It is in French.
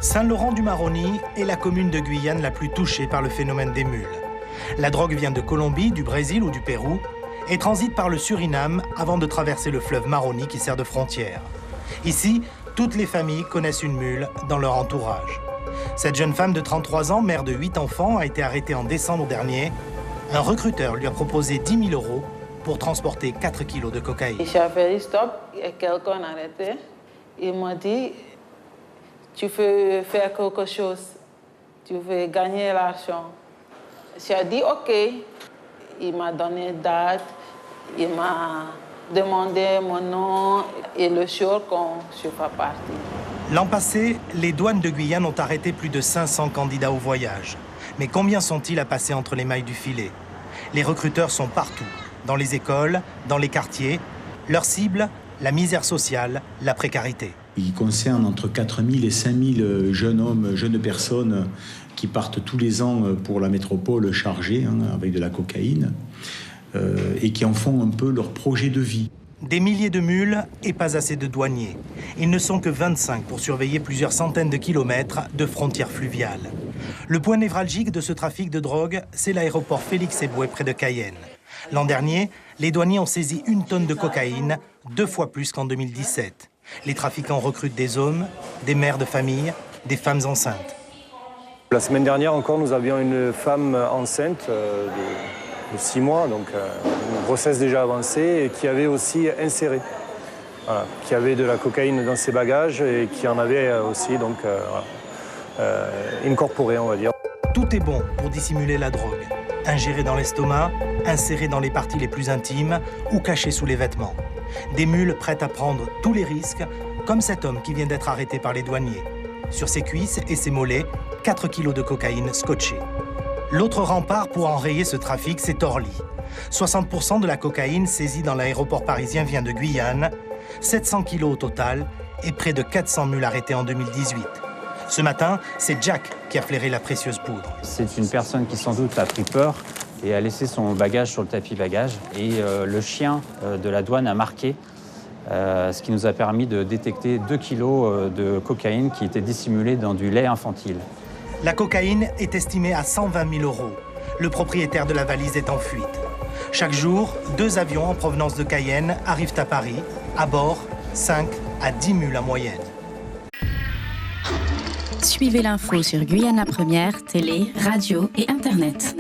Saint-Laurent-du-Maroni est la commune de Guyane la plus touchée par le phénomène des mules. La drogue vient de Colombie, du Brésil ou du Pérou et transite par le Suriname avant de traverser le fleuve Maroni qui sert de frontière. Ici, toutes les familles connaissent une mule dans leur entourage. Cette jeune femme de 33 ans, mère de 8 enfants, a été arrêtée en décembre dernier. Un recruteur lui a proposé 10 000 € pour transporter 4 kilos de cocaïne. J'ai fait stop et quelqu'un m'a arrêté. Il m'a dit, tu veux faire quelque chose, tu veux gagner l'argent. J'ai dit OK. Il m'a donné une date, il m'a demandé mon nom et le jour quand je suis partie. L'an passé, les douanes de Guyane ont arrêté plus de 500 candidats au voyage. Mais combien sont-ils à passer entre les mailles du filet? Les recruteurs sont partout, dans les écoles, dans les quartiers. Leur cible, la misère sociale, la précarité. Il concerne entre 4 000 et 5 000 jeunes hommes, jeunes personnes qui partent tous les ans pour la métropole chargée avec de la cocaïne et qui en font un peu leur projet de vie. Des milliers de mules et pas assez de douaniers. Ils ne sont que 25 pour surveiller plusieurs centaines de kilomètres de frontières fluviales. Le point névralgique de ce trafic de drogue, c'est l'aéroport Félix-Éboué près de Cayenne. L'an dernier, les douaniers ont saisi 1 tonne de cocaïne, 2 fois plus qu'en 2017. Les trafiquants recrutent des hommes, des mères de famille, des femmes enceintes. La semaine dernière encore, nous avions une femme enceinte de 6 mois, donc une grossesse déjà avancée, et qui avait aussi inséré, qui avait de la cocaïne dans ses bagages et qui en avait aussi donc incorporé, on va dire. Tout est bon pour dissimuler la drogue. Ingérée dans l'estomac, insérée dans les parties les plus intimes ou cachée sous les vêtements. Des mules prêtes à prendre tous les risques, comme cet homme qui vient d'être arrêté par les douaniers. Sur ses cuisses et ses mollets, 4 kilos de cocaïne scotchée. L'autre rempart pour enrayer ce trafic, c'est Orly. 60% de la cocaïne saisie dans l'aéroport parisien vient de Guyane, 700 kilos au total et près de 400 mules arrêtées en 2018. Ce matin, c'est Jack qui a flairé la précieuse poudre. C'est une personne qui sans doute a pris peur et a laissé son bagage sur le tapis bagage. Et le chien de la douane a marqué, ce qui nous a permis de détecter 2 kilos de cocaïne qui était dissimulée dans du lait infantile. La cocaïne est estimée à 120 000 €. Le propriétaire de la valise est en fuite. Chaque jour, 2 avions en provenance de Cayenne arrivent à Paris. À bord, 5 à 10 mules en moyenne. Suivez l'info sur Guyane la Première, télé, radio et Internet.